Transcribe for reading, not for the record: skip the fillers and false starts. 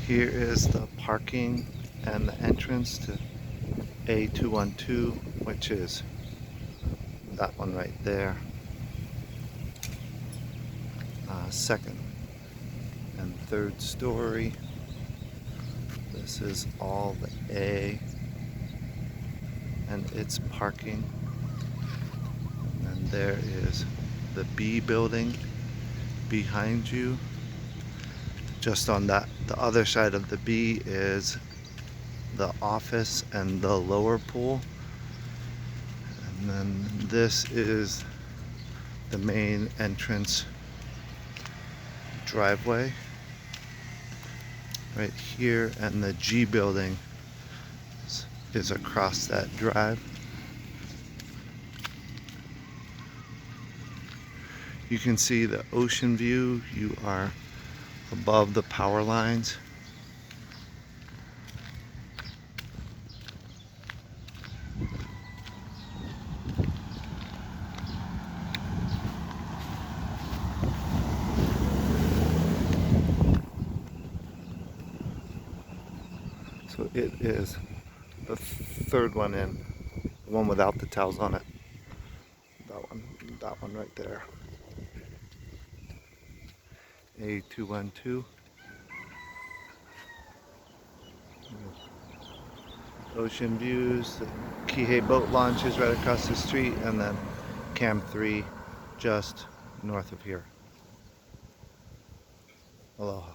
Here is the parking and the entrance to A212, which is that one right there. Second and third story. This is all the A and its parking. And then there is the B building behind you. Just on the other side of the B is the office and the lower pool. And then this is the main entrance driveway right here, and the G building is across that drive. You can see the ocean view. You are above the power lines. So it is the third one in, the one without the towels on it. That one right there. A212. Ocean views, the Kihei boat launch is right across the street, and then Cam 3 just north of here. Aloha.